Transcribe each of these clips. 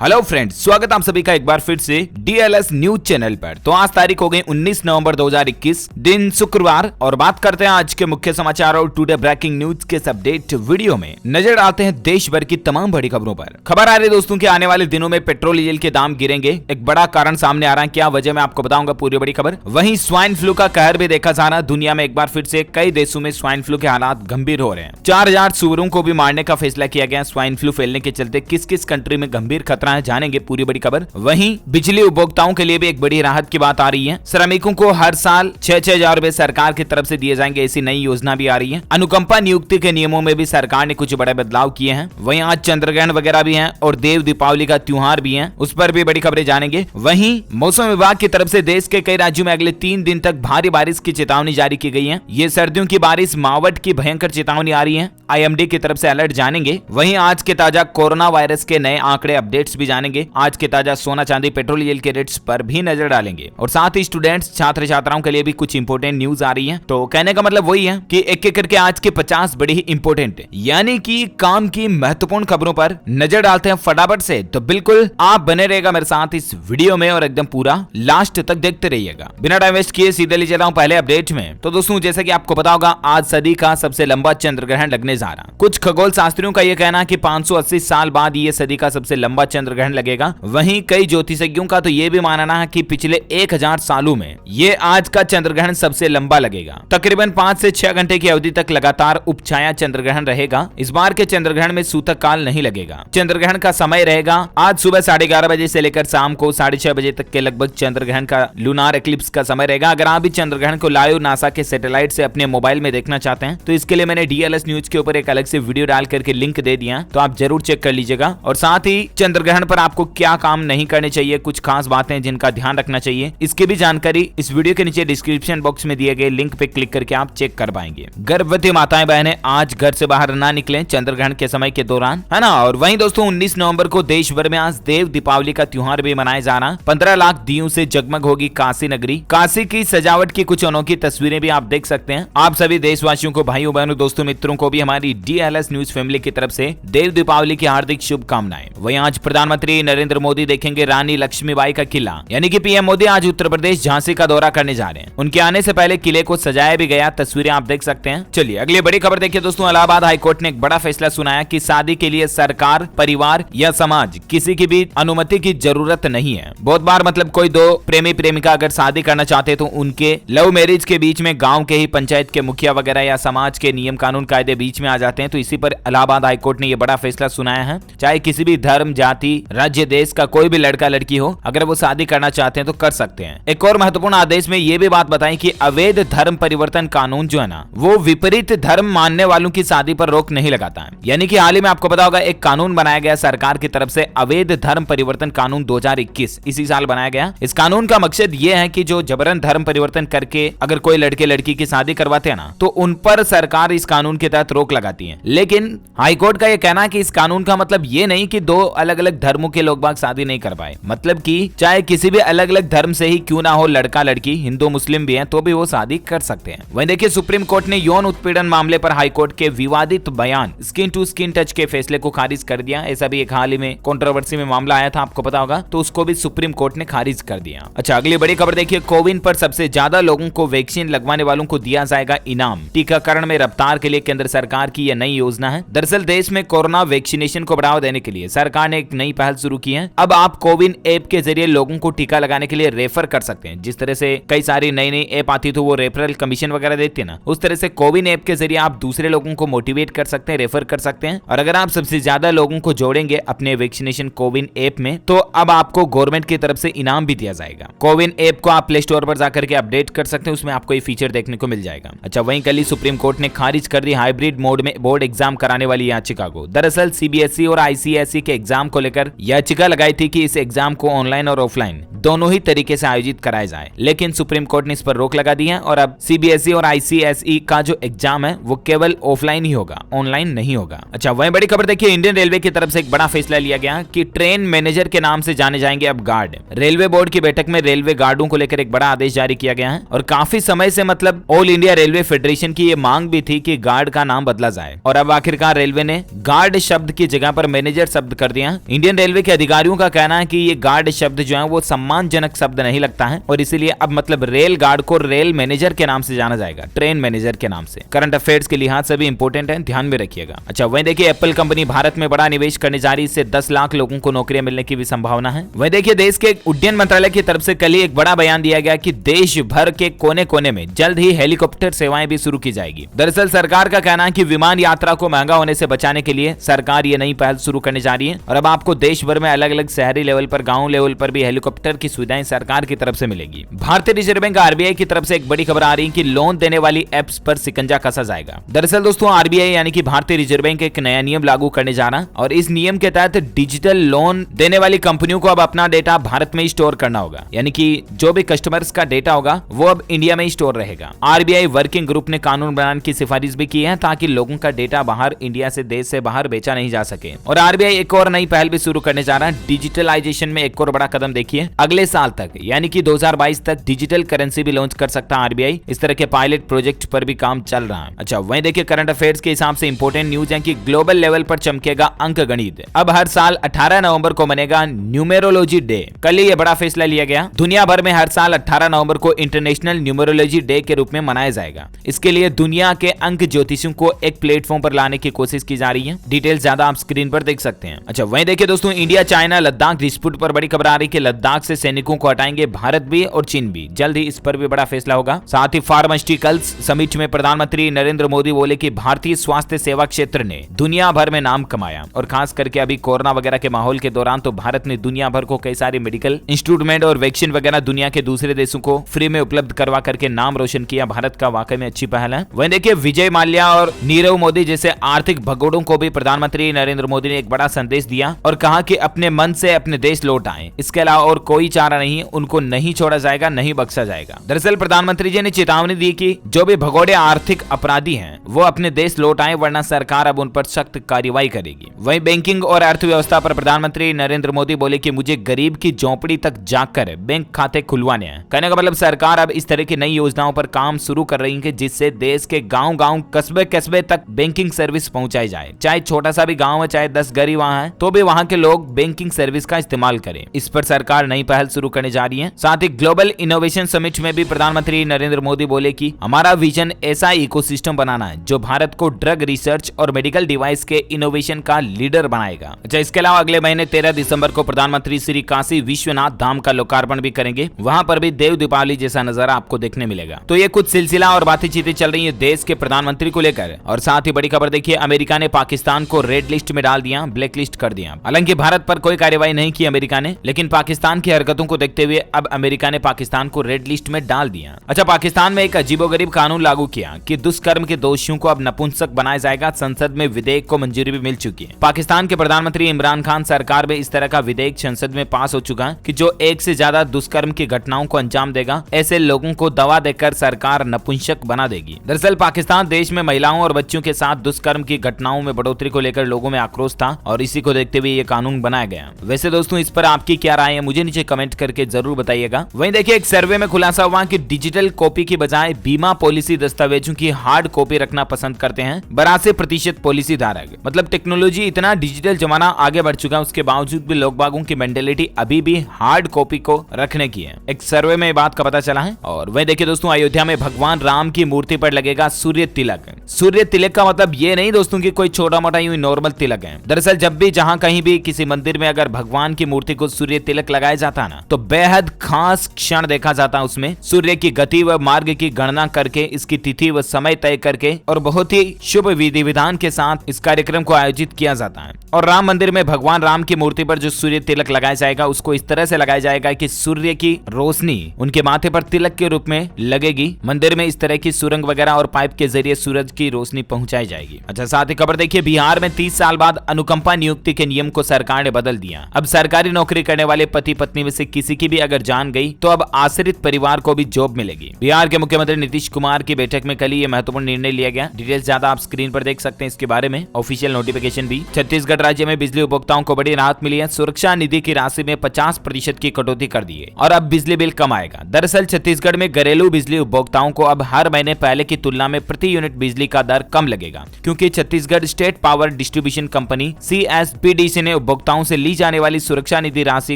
Hello friends, स्वागत आप सभी का एक बार फिर से डीएलएस न्यूज चैनल पर। तो आज तारीख हो गई 19 नवंबर 2021, दिन शुक्रवार, और बात करते हैं आज के मुख्य समाचार और टुडे ब्रेकिंग न्यूज के अपडेट वीडियो में नजर डालते हैं देश भर की तमाम बड़ी खबरों पर। खबर आ रही है दोस्तों कि आने वाले दिनों में पेट्रोल डीजल के दाम गिरेंगे। एक बड़ा कारण सामने आ रहा है, क्या वजह मैं आपको बताऊंगा पूरी बड़ी खबर। वहीं स्वाइन फ्लू का कहर भी देखा जा रहा है दुनिया में। एक बार फिर से कई देशों में स्वाइन फ्लू के हालात गंभीर हो रहे हैं। 4000 सूअरों को भी मारने का फैसला किया गया। स्वाइन फ्लू फैलने के चलते किस किस कंट्री में गंभीर खतरा है, जानेंगे पूरी बड़ी खबर। वहीं बिजली उपभोक्ताओं के लिए भी एक बड़ी राहत की बात आ रही है। श्रमिकों को हर साल 6,000 रुपए सरकार की तरफ से दिए जाएंगे, ऐसी नई योजना भी आ रही है। अनुकंपा नियुक्ति के नियमों में भी सरकार ने कुछ बड़े बदलाव किए हैं। वहीं आज चंद्रग्रहण वगैरह भी है और देव दीपावली का त्योहार भी है, उस पर भी बड़ी खबरें जानेंगे। वहीं मौसम विभाग की तरफ से देश के कई राज्यों में अगले 3 दिन तक भारी बारिश की चेतावनी जारी की गई है। ये सर्दियों की बारिश, मावट की भयंकर चेतावनी आ रही है। आईएमडी की तरफ से अलर्ट जानेंगे। वहीं आज के ताजा कोरोना वायरस के नए आंकड़े अपडेट्स भी जानेंगे। आज के ताजा सोना चांदी पेट्रोल डीजल के रेट्स पर भी नजर डालेंगे और साथ ही स्टूडेंट्स छात्र छात्राओं के लिए भी कुछ इंपोर्टेंट न्यूज आ रही है। तो कहने का मतलब वही है कि एक एक करके आज के 50 बड़ी ही इंपोर्टेंट यानी कि काम की महत्वपूर्ण खबरों पर नजर डालते हैं फटाफट से। तो बिल्कुल आप बने रहेगा मेरे साथ इस वीडियो में और एकदम पूरा लास्ट तक देखते रहिएगा। बिना टाइम वेस्ट किए सीधे ले चला हूं पहले अपडेट में। तो दोस्तों जैसा कि आपको पता होगा, आज सदी का सबसे लंबा चंद्रग्रहण लगने जा रहा। कुछ खगोल शास्त्रियों का यह कहना है कि 580 साल बाद ये सदी का सबसे लंबा चंद्रग्रहण लगेगा। वहीं कई ज्योतिषज्ञों का तो ये भी मानना है कि पिछले 1000 सालों में ये आज का चंद्रग्रहण सबसे लंबा लगेगा। तकरीबन 5 से 6 घंटे की अवधि तक लगातार उपछाया चंद्रग्रहण रहेगा। इस बार के चंद्रग्रहण में सूतक काल नहीं लगेगा। चंद्रग्रहण का समय रहेगा आज सुबह 11:30 बजे से लेकर शाम को 6:30 बजे तक के लगभग चंद्रग्रहण का लूनार एक्लिप्स का समय रहेगा। अगर आप भी चंद्रग्रहण को लाइव नासा के सैटेलाइट से अपने मोबाइल में देखना चाहते हैं तो इसके लिए मैंने डीएलएस न्यूज के ऊपर एक अलग से वीडियो डाल करके लिंक दे दिया, तो आप जरूर चेक कर लीजिएगा। और साथ ही चंद्रग्रहण पर आपको क्या काम नहीं करने चाहिए, कुछ खास बातें जिनका ध्यान रखना चाहिए, इसकी भी जानकारी इस वीडियो के नीचे डिस्क्रिप्शन बॉक्स में दिए गए लिंक पे क्लिक करके आप चेक कर पाएंगे। गर्भवती माताएं बहनें आज घर से बाहर ना निकलें चंद्रग्रहण के समय के दौरान, है ना। और वहीं दोस्तों 19 नवंबर को देश भर में आज देव दीपावली का त्योहार भी मनाया जा रहा। 15 लाख दियों से जगमग होगी काशी नगरी। काशी की सजावट की कुछ अनोखी तस्वीरें भी आप देख सकते हैं। आप सभी देशवासियों को, भाइयों बहनों, दोस्तों, मित्रों को भी हमारी डीएलएस न्यूज फैमिली की तरफ से देव दीपावली की हार्दिक शुभकामनाएं। वहीं आज प्रधानमंत्री नरेंद्र मोदी देखेंगे रानी लक्ष्मीबाई का किला, यानी कि पीएम मोदी आज उत्तर प्रदेश झांसी का दौरा करने जा रहे हैं। उनके आने से पहले किले को सजाया भी गया, तस्वीरें आप देख सकते हैं। चलिए अगली बड़ी खबर देखिए दोस्तों। इलाहाबाद हाईकोर्ट ने एक बड़ा फैसला सुनाया कि शादी के लिए सरकार, परिवार या समाज किसी की भी अनुमति की जरूरत नहीं है। बहुत बार मतलब कोई दो प्रेमी प्रेमिका अगर शादी करना चाहते हैं तो उनके लव मैरिज के बीच में गांव के ही पंचायत के मुखिया वगैरह या समाज के नियम कानून कायदे बीच में आ जाते हैं। तो इसी पर इलाहाबाद हाईकोर्ट ने यह बड़ा फैसला सुनाया है। चाहे किसी भी धर्म, जाति, राज्य, देश का कोई भी लड़का लड़की हो, अगर वो शादी करना चाहते हैं तो कर सकते हैं। एक और महत्वपूर्ण आदेश में ये भी बात बताई कि अवैध धर्म परिवर्तन कानून जो है ना, वो विपरीत धर्म मानने वालों की शादी पर रोक नहीं लगाता है। यानी कि हाल ही में आपको पता होगा एक कानून बनाया गया सरकार की तरफ से, अवैध धर्म परिवर्तन कानून 2021 इसी साल बनाया गया। इस कानून का मकसद ये है कि जो जबरन धर्म परिवर्तन करके अगर कोई लड़के लड़की की शादी करवाते हैं ना, तो उन पर सरकार इस कानून के तहत रोक लगाती है। लेकिन हाईकोर्ट का यह कहना है कि इस कानून का मतलब ये नहीं कि दो अलग अलग धर्मों के लोग बाग शादी नहीं कर पाए। मतलब कि चाहे किसी भी अलग अलग धर्म से ही क्यों ना हो, लड़का लड़की हिंदू मुस्लिम भी हैं तो भी वो शादी कर सकते हैं। वहीं देखिए सुप्रीम कोर्ट ने यौन उत्पीड़न मामले पर हाईकोर्ट के विवादित बयान स्किन टू स्किन टच के फैसले को खारिज कर दिया। ऐसा भी एक हाल ही में कंट्रोवर्सी में मामला आया था, आपको पता होगा, तो उसको भी सुप्रीम कोर्ट ने खारिज कर दिया। अच्छा अगली बड़ी खबर देखिए। कोविन पर सबसे ज्यादा लोगों को वैक्सीन लगवाने वालों को दिया जाएगा इनाम। टीकाकरण में रफ्तार के लिए केंद्र सरकार की यह नई योजना है। दरअसल देश में कोरोना वैक्सीनेशन को बढ़ावा देने के लिए सरकार ने एक नई पहल शुरू की है। अब आप कोविन ऐप के जरिए लोगों को टीका लगाने के लिए रेफर कर सकते हैं। जिस तरह से कई सारी नई नई ऐप आती तो वो रेफरल कमीशन वगैरह देती है ना, उस तरह से कोविन ऐप के जरिए आप दूसरे लोगों को मोटिवेट कर सकते हैं, रेफर कर सकते हैं। और अगर आप सबसे ज्यादा लोगों को जोड़ेंगे अपने वैक्सीनेशन कोविन ऐप में तो अब आपको गवर्नमेंट की तरफ से इनाम भी दिया जाएगा। कोविन ऐप को आप प्ले स्टोर पर जाकर के अपडेट कर सकते हैं, उसमें आपको ये फीचर देखने को मिल जाएगा। अच्छा वहीं कल ही सुप्रीम कोर्ट ने खारिज कर दी हाइब्रिड मोड में बोर्ड एग्जाम कराने वाली याचिका को। दरअसल सीबीएसई और आईसीएसई के एग्जाम को लेकर याचिका लगाई थी कि इस एग्जाम को ऑनलाइन और ऑफलाइन दोनों ही तरीके से आयोजित कराया जाए, लेकिन सुप्रीम कोर्ट ने इस पर रोक लगा दी है और अब सीबीएसई और आईसीएसई का जो एग्जाम है वो केवल ऑफलाइन ही होगा, ऑनलाइन नहीं होगा। अच्छा, वहीं बड़ी खबर देखिए, इंडियन रेलवे की तरफ से एक बड़ा फैसला लिया गया कि ट्रेन मैनेजर के नाम से जाने जाएंगे अब गार्ड। रेलवे बोर्ड की बैठक में रेलवे गार्डों को लेकर एक बड़ा आदेश जारी किया गया है और काफी समय से मतलब ऑल इंडिया रेलवे फेडरेशन की ये मांग भी थी कि गार्ड का नाम बदला जाए और अब आखिरकार रेलवे ने गार्ड शब्द की जगह पर मैनेजर शब्द कर दिया। इंडियन रेलवे के अधिकारियों का कहना है कि ये गार्ड शब्द जो है वो सम्मानजनक शब्द नहीं लगता है और इसीलिए अब मतलब रेल गार्ड को रेल मैनेजर के नाम से जाना जाएगा, ट्रेन मैनेजर के नाम से। करंट अफेयर्स के लिहाज से भी इंपॉर्टेंट है, ध्यान में रखिएगा। अच्छा, वहीं देखिए एप्पल कंपनी भारत में बड़ा निवेश करने जा रही है, इससे 10 लाख लोगों को नौकरियां मिलने की भी संभावना है। वहीं देखिए देश के उड्डयन मंत्रालय की तरफ से कल ही एक बड़ा बयान दिया गया कि देश भर के कोने कोने में जल्द ही हेलीकॉप्टर सेवाएं भी शुरू की जाएगी। दरअसल सरकार का कहना है कि विमान यात्रा को महंगा होने से बचाने के लिए सरकार ये नई पहल शुरू करने जा रही है और अब आपको देश भर में अलग अलग शहरी लेवल पर, गांव लेवल पर भी हेलीकॉप्टर की सुविधाएं सरकार की तरफ से मिलेगी। भारतीय रिजर्व बैंक आरबीआई की तरफ से एक बड़ी खबर आ रही है कि लोन देने वाली एप्स पर शिकंजा कसा जाएगा। दरअसल दोस्तों आरबीआई यानी कि भारतीय रिजर्व बैंक एक नया नियम लागू करने जा रहा है और इस नियम के तहत डिजिटल लोन देने वाली कंपनियों को अब अपना डेटा भारत में ही स्टोर करना होगा, यानी कि जो भी कस्टमर्स का डेटा होगा वो अब इंडिया में ही स्टोर रहेगा। आरबीआई वर्किंग ग्रुप ने कानून बनाने की सिफारिश भी की है ताकि लोगों का डेटा बाहर इंडिया से, देश से बाहर बेचा नहीं जा सके। और आरबीआई एक और नई पहल भी शुरू करने जा रहा है, डिजिटलाइजेशन में एक और बड़ा कदम देखिए। अगले साल तक यानी कि 2022 तक डिजिटल करेंसी भी लॉन्च कर सकता है आरबीआई। इस तरह के पायलट प्रोजेक्ट पर भी काम चल रहा है। अच्छा, वहीं देखिए करंट अफेयर्स के हिसाब से इंपॉर्टेंट न्यूज है कि ग्लोबल लेवल पर चमकेगा अंक गणित। अब हर साल 18 नवंबर को मनेगा न्यूमेरोलॉजी डे। कल ही ये बड़ा फैसला लिया गया। दुनिया भर में हर साल 18 नवंबर को इंटरनेशनल न्यूमेरोलॉजी डे के रूप में मनाया जाएगा। इसके लिए दुनिया के अंक ज्योतिषियों को एक प्लेटफॉर्म पर लाने की कोशिश की जा रही है। डिटेल ज्यादा आप स्क्रीन पर देख सकते हैं। अच्छा, वहीं देखिए दोस्तों इंडिया चाइना लद्दाख डिस्प्यूट पर बड़ी खबर आ रही है कि लद्दाख से सैनिकों को हटाएंगे भारत भी और चीन भी। जल्द ही इस पर भी बड़ा फैसला होगा। साथ ही फार्मास्यूटिकल्स समिट में प्रधानमंत्री नरेंद्र मोदी बोले कि भारतीय स्वास्थ्य सेवा क्षेत्र ने दुनिया भर में नाम कमाया और खास करके अभी कोरोना वगैरह के माहौल के दौरान तो भारत ने दुनिया भर को कई सारे मेडिकल इंस्टीट्यूट और वैक्सीन वगैरह दुनिया के दूसरे देशों को फ्री में उपलब्ध करवा करके नाम रोशन किया। भारत का वाकई में अच्छी पहल है। वहीं देखिए विजय माल्या और नीरव मोदी जैसे आर्थिक भगोड़ों को भी प्रधानमंत्री नरेंद्र मोदी ने एक बड़ा संदेश दिया और कहा कि अपने मन से अपने देश लौट आए, इसके अलावा और कोई चारा नहीं, उनको नहीं छोड़ा जाएगा, नहीं बख्शा जाएगा। दरअसल प्रधानमंत्री जी ने चेतावनी दी कि जो भी भगोड़े आर्थिक अपराधी हैं वो अपने देश लौट आए, वरना सरकार अब उन पर सख्त कार्रवाई करेगी। वहीं बैंकिंग और अर्थव्यवस्था पर प्रधानमंत्री नरेंद्र मोदी बोले कि मुझे गरीब की झोंपड़ी तक जाकर बैंक खाते खुलवाने हैं। कहने का मतलब सरकार अब इस तरह की नई योजनाओं पर काम शुरू कर रही है जिससे देश के गांव-गांव, कस्बे-कस्बे तक बैंकिंग सर्विस पहुंचाई जाए। चाहे छोटा सा भी गांव है, चाहे 10 घर ही वहां है, तो भी वहां के लोग बैंकिंग सर्विस का इस्तेमाल करें। इस पर सरकार नई पहल शुरू करने जा रही है। साथ ही ग्लोबल इनोवेशन समिट में भी प्रधानमंत्री नरेंद्र मोदी बोले कि हमारा विजन ऐसा इकोसिस्टम बनाना है जो भारत को ड्रग रिसर्च और मेडिकल डिवाइस के इनोवेशन का लीडर बनाएगा। अच्छा, इसके अलावा अगले महीने 13 दिसंबर को प्रधानमंत्री श्री काशी विश्वनाथ धाम का लोकार्पण भी करेंगे। वहां पर भी देव दीपावली जैसा नजारा आपको देखने मिलेगा। तो ये कुछ सिलसिला और बातचीतें चल रही है देश के प्रधानमंत्री को लेकर। और साथ ही बड़ी खबर देखिए, अमेरिका ने पाकिस्तान को रेड लिस्ट में डाल दिया, ब्लैक लिस्ट कर दिया। हालांकि भारत पर कोई कार्रवाई नहीं की अमेरिका ने, लेकिन पाकिस्तान की हरकतों को देखते हुए अब अमेरिका ने पाकिस्तान को रेड लिस्ट में डाल दिया। अच्छा, पाकिस्तान में एक अजीबोगरीब कानून लागू किया कि दुष्कर्म के दोषियों को अब नपुंसक बनाया जाएगा। संसद में विधेयक को मंजूरी भी मिल चुकी है। पाकिस्तान के प्रधानमंत्री इमरान खान सरकार में इस तरह का विधेयक संसद में पास हो चुका है कि जो एक से ज्यादा दुष्कर्म की घटनाओं को अंजाम देगा, ऐसे लोगों को दवा देकर सरकार नपुंसक बना देगी। दरअसल पाकिस्तान देश में महिलाओं और बच्चों के साथ दुष्कर्म की घटनाओं में बढ़ोतरी को लेकर लोगों में आक्रोश था और इसी को देखते हुए ये कानून बनाया गया। वैसे दोस्तों इस पर आपकी क्या राय है, मुझे नीचे कमेंट करके जरूर बताइएगा। वहीं देखिए एक सर्वे में खुलासा हुआ कि डिजिटल कॉपी की बजाय बीमा पॉलिसी दस्तावेजों की हार्ड कॉपी रखना पसंद करते हैं 82% पॉलिसी धारक। मतलब टेक्नोलॉजी इतना डिजिटल जमाना आगे बढ़ चुका है, उसके बावजूद भी लोग बागों की मेंटेलिटी अभी भी हार्ड कॉपी को रखने की है। एक सर्वे में बात का पता चला है। और वहीं देखिए दोस्तों अयोध्या में भगवान राम की मूर्ति पर लगेगा सूर्य तिलक। सूर्य तिलक का मतलब ये नहीं दोस्तों कि कोई छोटा मोटा यूं नॉर्मल तिलक है। दरअसल जब भी जहां कहीं भी किसी मंदिर में अगर भगवान की मूर्ति को सूर्य तिलक लगाया जाता ना, तो बेहद खास क्षण देखा जाता है। उसमें सूर्य की गति व मार्ग की गणना करके, इसकी तिथि व समय तय करके और बहुत ही शुभ विधि विधान के साथ इस कार्यक्रम को आयोजित किया जाता है। और राम मंदिर में भगवान राम की मूर्ति पर जो सूर्य तिलक लगाया जाएगा उसको इस तरह से लगाया जाएगा कि सूर्य की रोशनी उनके माथे पर तिलक के रूप में लगेगी। मंदिर में इस तरह की सुरंग वगैरह और पाइप के जरिए सूरज की रोशनी पहुंचाई जाएगी। अच्छा, साथ ही खबर देखिए, बिहार में 30 साल बाद अनुकंपा नियुक्ति के नियम को सरकार ने बदल दिया। अब सरकारी नौकरी करने वाले पति पत्नी में से किसी की भी अगर जान गई तो अब आश्रित परिवार को भी जॉब मिलेगी। बिहार के मुख्यमंत्री नीतीश कुमार की बैठक में कल ये महत्वपूर्ण निर्णय लिया गया। डिटेल्स ज्यादा आप स्क्रीन पर देख सकते हैं इसके बारे में, ऑफिशियल नोटिफिकेशन भी। छत्तीसगढ़ राज्य में बिजली उपभोक्ताओं को बड़ी राहत मिली है। सुरक्षा निधि की राशि में 50% की कटौती कर दी है और अब बिजली बिल कम आएगा। दरअसल छत्तीसगढ़ में घरेलू बिजली उपभोक्ताओं को अब हर महीने पहले की तुलना में प्रति यूनिट बिजली का दर कम लगेगा, क्योंकि Chhattisgarh state power distribution company CSPDC ने उपभोक्ताओं से ली जाने वाली सुरक्षा निधि राशि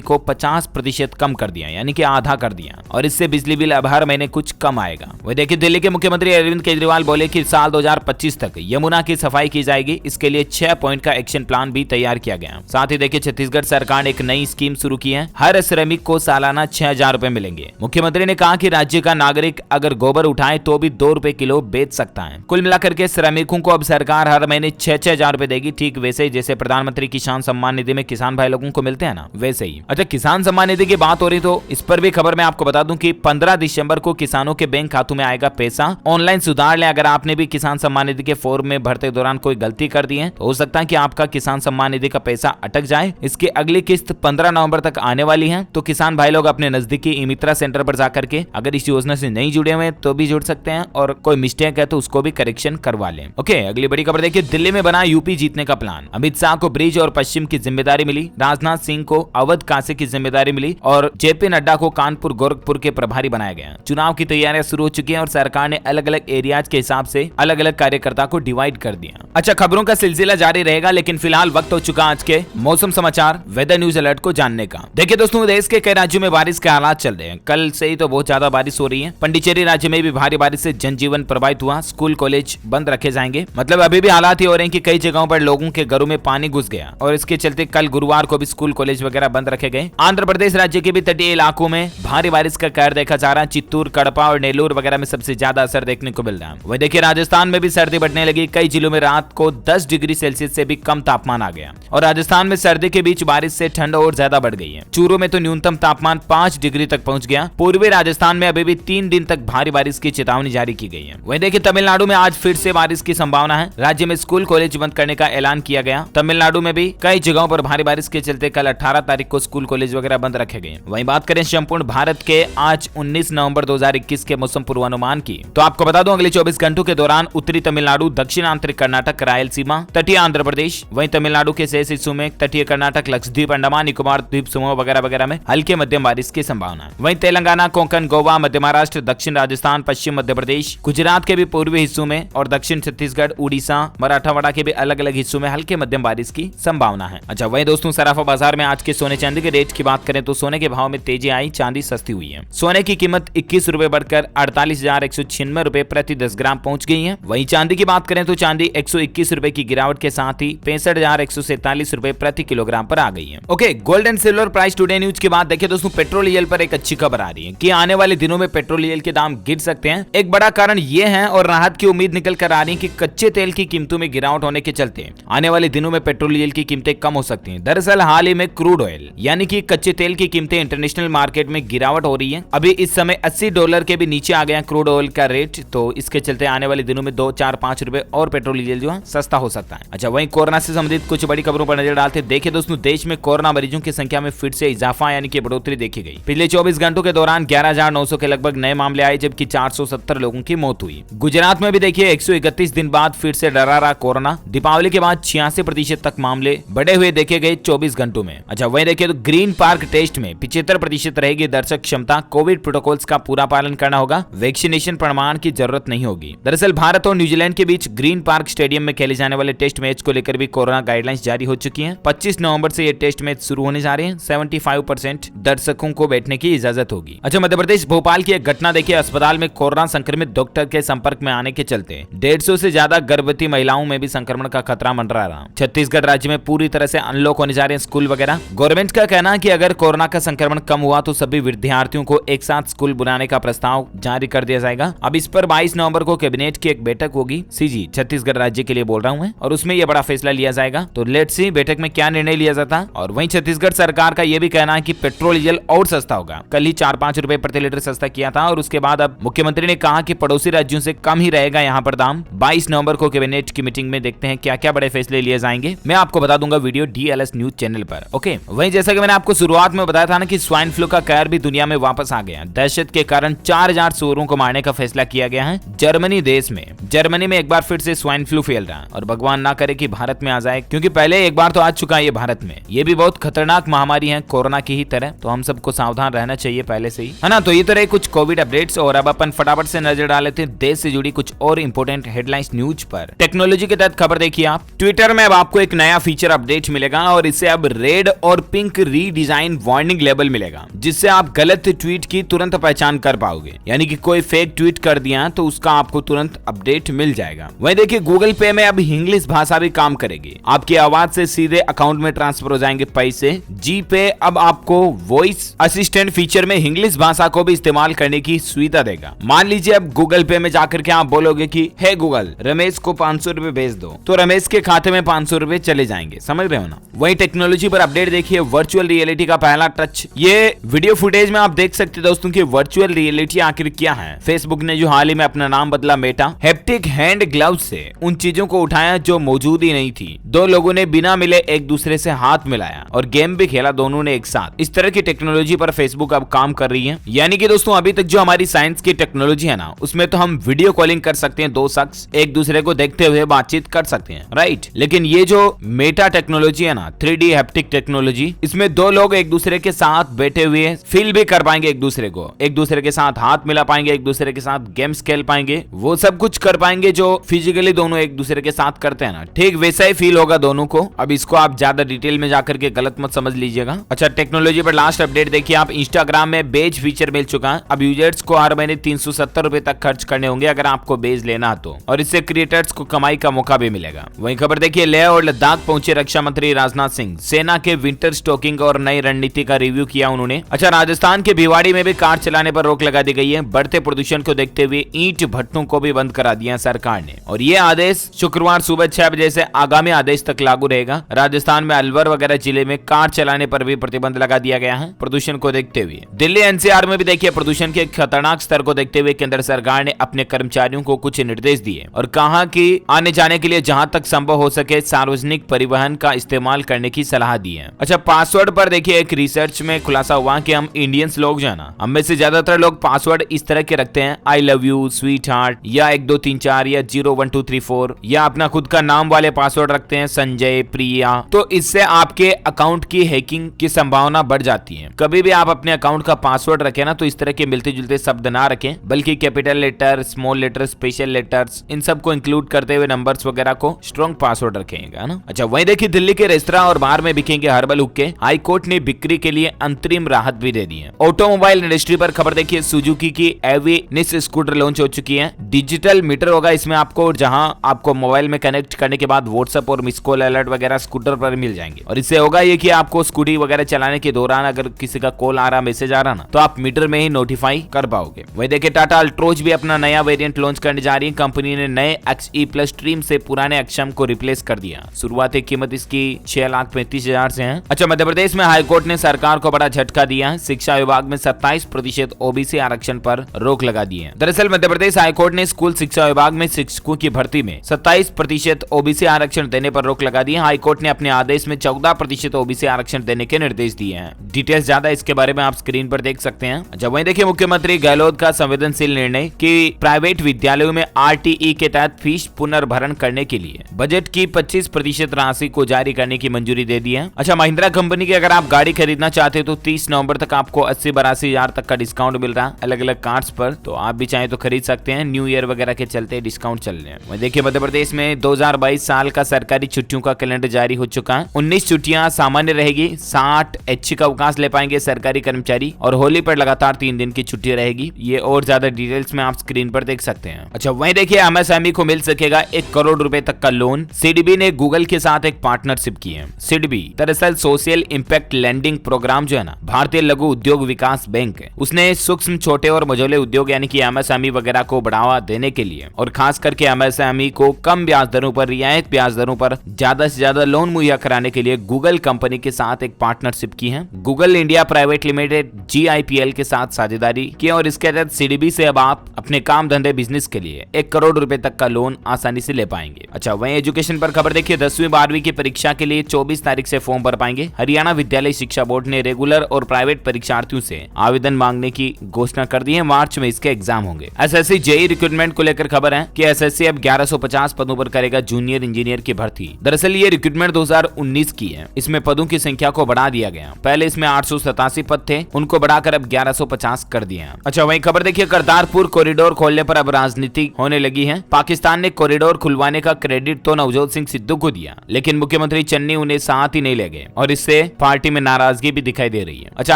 को 50% कम कर दिया, यानी कि आधा कर दिया, और इससे बिजली बिल अब हर महीने कुछ कम आएगा। वही देखिए, दिल्ली के मुख्यमंत्री अरविंद केजरीवाल बोले कि साल 2025 तक यमुना की सफाई की जाएगी। इसके लिए 6 पॉइंट का एक्शन प्लान भी तैयार किया गया। साथ ही देखिए, छत्तीसगढ़ सरकार ने एक नई स्कीम शुरू की है। हर श्रमिक को सालाना 6,000 रुपए मिलेंगे। मुख्यमंत्री ने कहा कि राज्य का नागरिक अगर गोबर उठाए तो भी 2 रुपए किलो बेच सकता है। कुल मिलाकर के श्रमिकों को अब सरकार हर महीने 6,000 रुपए देगी, ठीक वैसे ही जैसे प्रधानमंत्री किसान सम्मान निधि में किसान भाई लोगों को मिलते हैं ना, वैसे ही। अच्छा, किसान सम्मान निधि की बात हो रही तो इस पर भी खबर मैं आपको बता दूं कि 15 दिसंबर को किसानों के बैंक खातों में आएगा पैसा। ऑनलाइन सुधार लें। अगर आपने भी किसान सम्मान निधि के फॉर्म में भरते दौरान कोई गलती कर दी है तो हो सकता है कि आपका किसान सम्मान निधि का पैसा अटक जाए। इसकी अगली किस्त 15 नवंबर तक आने वाली है, तो किसान भाई लोग अपने नजदीकी ई-मित्रा सेंटर पर जाकर के अगर इस योजना से नहीं जुड़े हुए तो भी जुड़ सकते हैं, और कोई मिस्टेक है तो उसको भी करेक्शन करवा लें। ओके, अगली बड़ी खबर देखिए, दिल्ली में बना यूपी जीतने का प्लान। अमित शाह को ब्रिज और पश्चिम की जिम्मेदारी मिली, राजनाथ सिंह को अवध काशी की जिम्मेदारी मिली और जेपी नड्डा को कानपुर गोरखपुर के प्रभारी बनाया गया। चुनाव की तैयारियां शुरू हो चुकी हैं और सरकार ने अलग अलग एरियाज के हिसाब से अलग अलग कार्यकर्ता को डिवाइड कर दिया। अच्छा, खबरों का सिलसिला जारी रहेगा, लेकिन फिलहाल वक्त हो चुका आज के मौसम समाचार वेदर न्यूज अलर्ट को जानने का। देखिए दोस्तों, देश के कई राज्यों में बारिश के हालात चल रहे हैं। कल से ही तो बहुत ज्यादा बारिश हो रही है। पंडिचेरी राज्य में भी भारी बारिश से जनजीवन प्रभावित हुआ। स्कूल कॉलेज बंद रखे जाएंगे। मतलब अभी भी हालात ही हो रहे हैं कि कई जगहों पर लोगों के घरों में पानी घुस गया और इसके चलते कल गुरुवार को भी स्कूल कॉलेज वगैरह बंद रखे गए। आंध्र प्रदेश राज्य के भी तटीय इलाकों में भारी बारिश का कहर देखा जा रहा है। चित्तूर, कड़पा और नेल्लोर वगैरह में सबसे ज्यादा असर देखने को मिल रहा है। वही देखिए, राजस्थान में भी सर्दी बढ़ने लगी। कई जिलों में रात को 10 डिग्री सेल्सियस से भी कम तापमान आ गया और राजस्थान में सर्दी के बीच बारिश से ठंड और ज्यादा बढ़ गई है। चूरू में तो न्यूनतम तापमान 5 डिग्री तक पहुंच गया। पूर्वी राजस्थान में अभी भी 3 दिन तक भारी बारिश की चेतावनी जारी की गई है। वहीं देखिए, तमिलनाडु में आज फिर से बारिश की संभावना है। राज्य में स्कूल कॉलेज बंद करने का ऐलान किया गया। तमिलनाडु में भी कई जगहों पर भारी बारिश के चलते कल 18 तारीख को स्कूल कॉलेज वगैरह बंद रखे गए। वहीं बात करें संपूर्ण भारत के आज 19 नवंबर 2021 के मौसम पूर्वानुमान की, तो आपको बता दूं अगले 24 घंटों के दौरान उत्तरी तमिलनाडु, दक्षिण आंतरिक कर्नाटक, रायलसीमा, तटीय आंध्र प्रदेश, वहीं तमिलनाडु के शेष हिस्सों में, तटीय कर्नाटक, लक्षद्वीप, अंडमान निकोबार द्वीप समूह वगैरह वगैरह में हल्के मध्यम बारिश की संभावना। वहीं तेलंगाना, कोंकण, गोवा, मध्य महाराष्ट्र, दक्षिण राजस्थान, पश्चिम मध्य प्रदेश, गुजरात के भी पूर्वी हिस्सों में और दक्षिण छत्तीसगढ़, उड़ीसा, मराठवाड़ा के भी अलग अलग हिस्सों में हल्के मध्यम बारिश की संभावना है। अच्छा, वहीं दोस्तों, सराफा बाजार में आज के सोने चांदी के रेट की बात करें तो सोने के भाव में तेजी आई, चांदी सस्ती हुई है। सोने की कीमत 21 रुपए बढ़कर 48,196 रुपए प्रति 10 ग्राम पहुंच गई है। वहीं चांदी की बात करें तो चांदी 121 रुपए की गिरावट के साथ ही 65,147 रुपए प्रति किलोग्राम पर आ गई है। Okay, gold and silver price today news की बात देखिए दोस्तों, पेट्रोल डीजल पर एक अच्छी खबर आ रही है कि आने वाले दिनों में पेट्रोल डीजल के दाम गिर सकते हैं। एक बड़ा कारण ये है और राहत की उम्मीद निकल कर आ रही है कि कच्चे तेल की कीमतों में गिरावट होने के चलते आने वाले दिनों में पेट्रोल डीजल की कीमतें कम हो सकती हैं। दरअसल हाल ही में क्रूड ऑयल यानी कि कच्चे तेल की कीमतें इंटरनेशनल मार्केट में गिरावट हो रही है। अभी इस समय $80 के भी नीचे आ गया क्रूड ऑयल का रेट, तो इसके चलते आने वाले दिनों में 2, 4, 5 रुपए और पेट्रोल डीजल जो है सस्ता हो सकता है। अच्छा, वहीं कोरोना से संबंधित कुछ बड़ी खबरों पर नजर डालते देखिए दोस्तों, देश में कोरोना मरीजों की संख्या में फिर से इजाफा यानी कि बढ़ोतरी देखी गई। पिछले 24 घंटों के दौरान 11,900 के लगभग नए मामले आए, जबकि 470 लोगों की मौत हुई। गुजरात में भी देखिए 131 दिन बाद फिर से डरा रहा कोरोना। दीपावली के बाद 86% तक मामले बढ़े हुए देखे गए 24 घंटों में। अच्छा, वहीं देखिए तो ग्रीन पार्क टेस्ट में 75% रहेगी दर्शक क्षमता। कोविड प्रोटोकॉल्स का पूरा पालन करना होगा। वैक्सीनेशन प्रमाण की जरूरत नहीं होगी। दरअसल भारत और न्यूजीलैंड के बीच ग्रीन पार्क स्टेडियम में खेले जाने वाले टेस्ट मैच को लेकर भी कोरोना गाइडलाइंस जारी हो चुकी हैं। 25 नवंबर से ये टेस्ट मैच शुरू होने जा रहे हैं। 75% दर्शकों को बैठने की इजाजत होगी। अच्छा, मध्य प्रदेश भोपाल की एक घटना देखिए, अस्पताल में कोरोना संक्रमित डॉक्टर के संपर्क में आने के चलते 150 से ज्यादा गर्भवती महिलाओं में भी संक्रमण का खतरा मंडरा रहा। छत्तीसगढ़ राज्य में पूरी तरह से अनलॉक होने जा रहे हैं स्कूल वगैरह। गवर्नमेंट का कहना है कि अगर कोरोना का संक्रमण कम हुआ तो सभी विद्यार्थियों को एक साथ स्कूल बुलाने का प्रस्ताव जारी कर दिया जाएगा। अब इस पर 22 नवंबर को कैबिनेट की एक बैठक होगी। सीजी छत्तीसगढ़ राज्य के लिए बोल रहा हूं और उसमें यह बड़ा फैसला लिया जाएगा। तो लेट्स सी बैठक में क्या निर्णय लिया जाता है। और वहीं छत्तीसगढ़ सरकार का यह भी कहना है कि पेट्रोल डीजल और सस्ता होगा। कल ही 4-5 रुपए प्रति लीटर सस्ता किया था और उसके बाद अब मुख्यमंत्री ने कहा कि पड़ोसी राज्यों से कम ही रहेगा यहाँ पर दाम। 22 नवंबर को कैबिनेट की मीटिंग में देखते हैं क्या क्या बड़े फैसले लिए जाएंगे, मैं आपको बता दूंगा वीडियो DLS न्यूज चैनल पर। ओके, वहीं जैसा कि मैंने आपको शुरुआत में बताया था ना कि स्वाइन फ्लू का कहर भी दुनिया में वापस आ गया। दहशत के कारण 4000 सूअरों को मारने का फैसला किया गया है जर्मनी देश में। जर्मनी में एक बार फिर से स्वाइन फ्लू फैल रहा है और भगवान ना करे कि भारत में आ जाए, क्योंकि पहले एक बार तो आ चुका है ये भारत में। ये भी बहुत खतरनाक महामारी है कोरोना की ही तरह, तो हम सबको सावधान रहना चाहिए पहले से ही, है ना। तो ये तरह कुछ कोविड अपडेट्स, और अब अपन फटाफट से नजर डाल लेते हैं देश से जुड़ी कुछ और इंपोर्टेंट हेडलाइंस न्यूज पर। टेक्नोलॉजी के तहत खबर देखिए आप, ट्विटर में अब आपको एक नया फीचर अपडेट मिलेगा और इससे अब रेड और पिंक रीडिजाइन वार्निंग लेबल मिलेगा, जिससे आप गलत ट्वीट की तुरंत पहचान कर पाओगे। यानी कि कोई फेक ट्वीट कर दिया तो उसका आपको तुरंत अपडेट मिल जाएगा। वहीं देखिए गूगल पे में अब इंग्लिश भाषा भी काम करेगी। आपकी आवाज से सीधे अकाउंट में ट्रांसफर हो जाएंगे पैसे। जी पे अब आपको वॉइस असिस्टेंट फीचर में इंग्लिश भाषा को भी इस्तेमाल करने की सुविधा देगा। मान लीजिए अब गूगल पे में जाकर के आप बोलोगे कि हे गूगल रमेश को 500 रुपए भेज दो, तो रमेश के खाते में 500 रुपए चले जाएंगे, समझ रहे हो ना। वही टेक्नोलॉजी पर अपडेट देखिए, वर्चुअल रियलिटी का पहला टच। ये वीडियो फुटेज में आप देख सकते दोस्तों की वर्चुअल रियलिटी आखिर क्या है। फेसबुक ने जो हाल ही में अपना नाम बदला मेटा, हैप्टिक हैंड ग्लव्स से उन चीजों को उठाया जो मौजूद ही नहीं थी। दो लोगों ने बिना मिले एक दूसरे से हाथ मिलाया और गेम भी खेला दोनों ने एक साथ। इस तरह की टेक्नोलॉजी पर फेसबुक अब काम कर रही है। यानी कि दोस्तों अभी तक जो हमारी साइंस की टेक्नोलॉजी है ना, उसमें तो हम वीडियो कॉलिंग कर सकते हैं, दो शख्स एक दूसरे को देखते हुए बातचीत कर सकते हैं, राइट। लेकिन ये जो मेटा टेक्नोलॉजी है ना, 3D हैप्टिक टेक्नोलॉजी, इसमें दो लोग एक दूसरे के साथ बैठे हुए फील भी कर पाएंगे एक दूसरे को, एक दूसरे के साथ हाथ मिला पाएंगे, एक दूसरे के साथ गेम्स खेल पाएंगे, वो सब कुछ कर पाएंगे जो फिजिकली दोनों एक दूसरे के साथ करते हैं ना, ठीक वैसा ही फील होगा दोनों को। अब इसको आप ज्यादा डिटेल में जाकर के गलत मत समझ लीजिएगा। अच्छा, टेक्नोलॉजी पर लास्ट अपडेट देखिए आप, इंस्टाग्राम में बेज फीचर मिल चुका है। अब यूजर्स को हर महीने 370 रुपए तक खर्च करने होंगे अगर आपको बेज लेना तो, और इससे क्रिएटर्स को कमाई का मौका भी मिलेगा। वहीं खबर देखिए, लेह और लद्दाख पहुंचे रक्षा मंत्री राजनाथ सिंह। सेना के विंटर स्टॉकिंग और नई रणनीति का रिव्यू किया उन्होंने। अच्छा, राजस्थान के भिवाड़ी में भी कार चलाने पर रोक लगा दी गई है। बढ़ते प्रदूषण को देखते हुए ईंट भट्टों को भी बंद करा दिया सरकार ने, और ये आदेश शुक्रवार सुबह 6 बजे से आगामी आदेश तक लागू रहेगा। राजस्थान में अलवर वगैरह जिले में कार चलाने पर भी प्रतिबंध लगा दिया गया है प्रदूषण को देखते हुए। दिल्ली NCR में भी देखिए प्रदूषण के खतरनाक स्तर को देखते हुए केंद्र सरकार ने अपने कर्मचारियों को कुछ निर्देश दिए और कहा कि आने जाने के लिए जहां तक संभव हो सके सार्वजनिक परिवहन का इस्तेमाल करने की सलाह दी है। अच्छा, पासवर्ड पर देखिए एक रिसर्च में खुलासा हुआ कि हम इंडियंस लोग जो है ना, हम में से ज्यादातर लोग पासवर्ड इस तरह के रखते हैं, I love you, sweet heart, या 1 2 3 4 या 0 1 2 3 4, या अपना खुद का नाम वाले पासवर्ड रखते हैं, संजय, प्रिया। तो इससे आपके अकाउंट की हैकिंग की संभावना बढ़ जाती है। कभी भी आप अपने अकाउंट का पासवर्ड रखें ना, तो इस तरह के मिलते जुलते शब्द ना रखें, बल्कि capital letter, small letter, special letters, इन सबको इंक्लूड करते हुए नंबर्स वगैरह को स्ट्रॉन्ग पासवर्ड रखेंगे, है ना। अच्छा, वहीं देखिए दिल्ली के रेस्तरां और बार में बिकेंगे हर्बल हुक्के। हाई कोर्ट ने बिक्री के लिए अंतरिम राहत भी दे दी है। ऑटोमोबाइल इंडस्ट्री पर खबर देखिए, सुजुकी की एवी निस स्कूटर लॉन्च हो चुकी है। डिजिटल मीटर होगा इसमें आपको, जहां आपको मोबाइल में कनेक्ट करने के बाद व्हाट्सएप और मिस कॉल अलर्ट वगैरह स्कूटर पर मिल जाएंगे। और इससे होगा ये कि आपको स्कूटी वगैरह चलाने के दौरान अगर किसी का कॉल आ रहा, मैसेज आ रहा ना, तो आप मीटर में ही नोटिफाई कर पाओगे। वही देखिए टाटा अल्ट्रोज भी अपना नया वेरिएंट लॉन्च करने जा रही है। कंपनी ने नए XE प्लस स्ट्रीम से पुराने अक्षम को रिप्लेस कर दिया। शुरुआती कीमत इसकी 6,35,000 से है। अच्छा, मध्य प्रदेश में हाईकोर्ट ने सरकार को बड़ा झटका दिया है। शिक्षा विभाग में 27% OBC आरक्षण पर रोक लगा दी है। दरअसल मध्य प्रदेश हाईकोर्ट ने स्कूल शिक्षा विभाग में शिक्षकों की भर्ती में 27% OBC आरक्षण देने पर रोक लगा दी है। हाईकोर्ट ने अपने आदेश में 14% OBC आरक्षण देने के निर्देश दिए हैं। डिटेल्स ज्यादा इसके बारे में आप स्क्रीन पर देख सकते हैं। जब वहीं देखिए मुख्यमंत्री गहलोत का संवेदनशील निर्णय कि प्राइवेट विद्यालयों में RTE के तहत फीस पुनर्भरण करने के लिए बजट की 25% राशि को जारी करने की मंजूरी दे दी है। अच्छा, महिंद्रा कंपनी की अगर आप गाड़ी खरीदना चाहते हो तो 30 नवंबर तक आपको 80-82 हजार तक का डिस्काउंट मिल रहा है अलग अलग कार्ड्स पर, तो आप भी चाहे तो खरीद सकते हैं। न्यू ईयर वगैरह के चलते डिस्काउंट चल रहे हैं। वहीं देखिए मध्य प्रदेश में 2022 साल का सरकारी छुट्टियों का कैलेंडर जारी हो चुका है। 19 छुट्टियां सामान्य रहेगी, 60 ऐच्छिक अवकाश ले पाएंगे सरकारी कर्मचारी, और होली पर लगातार 3 दिन की छुट्टी रहेगी। ये और ज्यादा डिटेल्स में आप स्क्रीन पर देख सकते हैं। अच्छा, वहीं देखिए MSME को मिल सकेगा 1 करोड़ रुपए तक का लोन। सिडबी ने गूगल के साथ एक पार्टनरशिप की है। सिडबी दरअसल सोशल इंपैक्ट लेंडिंग प्रोग्राम जो है ना, भारतीय लघु उद्योग विकास बैंक है, उसने सूक्ष्म, छोटे और मझोले उद्योग यानी कि MSME वगैरह को बढ़ावा देने के लिए और खास करके MSME को कम ब्याज दरों पर, रियायत ब्याज दरों पर ज्यादा से ज्यादा लोन मुहैया कराने के लिए गूगल कंपनी के साथ एक पार्टनरशिप की है। Google India private limited GIPL के साथ साझेदारी की और इसके तहत सिडबी से अब आप अपने काम धंधे बिजनेस के लिए 1 करोड़ रुपए तक का लोन आसानी से ले पाएंगे। अच्छा, वहीं एजुकेशन पर खबर देखिए, 10वीं 12वीं की परीक्षा के लिए 24 तारीख से फॉर्म भर पाएंगे। हरियाणा विद्यालय शिक्षा बोर्ड ने रेगुलर और प्राइवेट परीक्षार्थियों से आवेदन मांगने की घोषणा कर दी है। मार्च में इसके एग्जाम होंगे। एसएससी जेईई रिक्रूटमेंट को लेकर खबर है कि एसएससी अब 1150 पदों पर करेगा जूनियर इंजीनियर की भर्ती। दरअसल ये रिक्रूटमेंट 2019 की है। इसमें पदों की संख्या को बढ़ा दिया गया। पहले इसमें 887 पद थे, उनको बढ़ाकर अब 1150 कर दिए हैं। अच्छा, वहीं खबर देखिए, करतारपुर कॉरिडोर खोलने पर अब राजनीति होने लगी है। पाकिस्तान ने कॉरिडोर खुलवाने का क्रेडिट तो नवजोत सिंह सिद्धू को दिया, लेकिन मुख्यमंत्री चन्नी उन्हें साथ ही नहीं ले गए और इससे पार्टी में नाराजगी भी दिखाई दे रही है। अच्छा,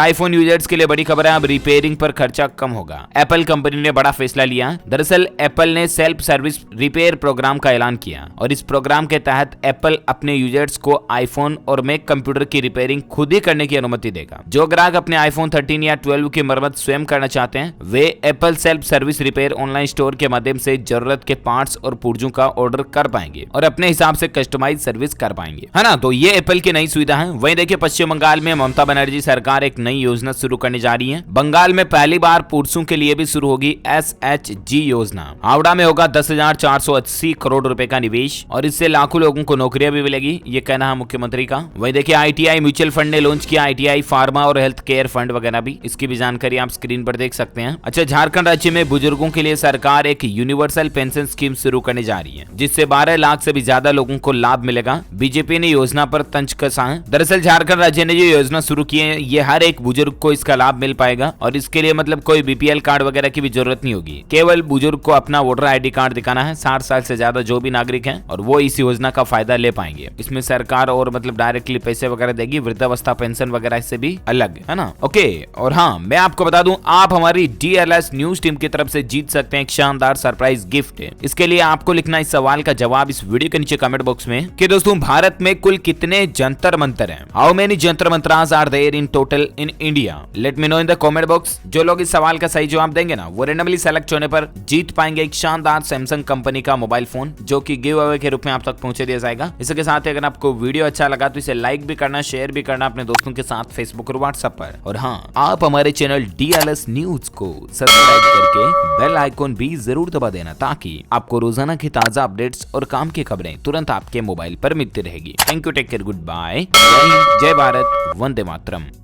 आईफोन यूजर्स के लिए बड़ी खबर है, अब रिपेयरिंग पर खर्चा कम होगा। एप्पल कंपनी ने बड़ा फैसला लिया। दरअसल एप्पल ने सेल्फ सर्विस रिपेयर प्रोग्राम का ऐलान किया और इस प्रोग्राम के तहत एप्पल अपने यूजर्स को आईफोन और मैक कंप्यूटर की रिपेयरिंग खुद ही करने की अनुमति देगा। जो ग्राहक अपने आईफोन 13 या 12 की मरम्मत स्वयं करना चाहते हैं, वे Apple self service repair online store के माध्यम से जरूरत के पार्ट्स और पुर्जों का ऑर्डर कर पाएंगे और अपने हिसाब से कस्टमाइज सर्विस कर पाएंगे, है ना। तो ये एप्पल की नई सुविधा है। वहीं देखिए, पश्चिम बंगाल में ममता बनर्जी सरकार एक नई योजना शुरू करने जा रही है। बंगाल में पहली बार पुरुषों के लिए भी शुरू होगी SHG योजना। हावड़ा में होगा 10,480 करोड़ रुपए का निवेश और इससे लाखों लोगों को नौकरियां भी मिलेगी, ये कहना है मुख्यमंत्री का। वहीं देखिए, ITI म्यूचुअल फंड ने लॉन्च किया ITI फार्मा और हेल्थ केयर फंड वगैरह भी, इसकी भी जानकारी आप स्क्रीन पर देख सकते हैं। अच्छा, झारखंड राज्य में बुजुर्गों के लिए सरकार एक यूनिवर्सल पेंशन स्कीम शुरू करने जा रही है, जिससे 12 लाख से भी ज्यादा लोगों को लाभ मिलेगा। बीजेपी ने योजना पर तंज कसा है। दरअसल झारखंड राज्य ने जो योजना शुरू की है, ये हर एक बुजुर्ग को इसका लाभ मिल पाएगा और इसके लिए मतलब कोई BPL कार्ड वगैरह की भी जरूरत नहीं होगी। केवल बुजुर्ग को अपना वोटर ID कार्ड दिखाना है, 60 साल से ज्यादा जो भी नागरिक हैं, और वो इस योजना का फायदा ले पाएंगे। इसमें सरकार और मतलब डायरेक्टली पैसे वगैरह देगी, वृद्धावस्था पेंशन वगैरह इससे भी अलग, है ना। ओके, और हाँ, मैं आपको बता दूं, आप हमारी DLS न्यूज टीम की तरफ से जीत सकते हैं एक शानदार सरप्राइज गिफ्ट। इसके लिए आपको लिखना इस सवाल का जवाब इस वीडियो के नीचे कमेंट बॉक्स में कि दोस्तों, भारत में कुल कितने जंतर मंतर हैं? हाउ मेनी जंतर मंतरास are there in total in India? Let me know in the comment box. जो लोग इस सवाल का सही जवाब देंगे ना, वो रेंडमली सेलेक्ट होने पर जीत पाएंगे एक शानदार सैमसंग कंपनी का मोबाइल फोन, जो कि गिव अवे के रूप में आप तक पहुंचे दिया जाएगा। इसके साथ ही अगर आपको वीडियो अच्छा लगा तो इसे लाइक भी करना, शेयर भी करना अपने दोस्तों के साथ फेसबुक और व्हाट्सएप पर। और हाँ, आप हमारे चैनल DLS न्यूज को सब्सक्राइब करके बेल आइकॉन भी जरूर दबा देना, ताकि आपको रोजाना की ताजा अपडेट्स और काम की खबरें तुरंत आपके मोबाइल पर मिलती रहेगी। Thank you, take care, goodbye, जय हिंद, जय भारत, वंदे मातरम।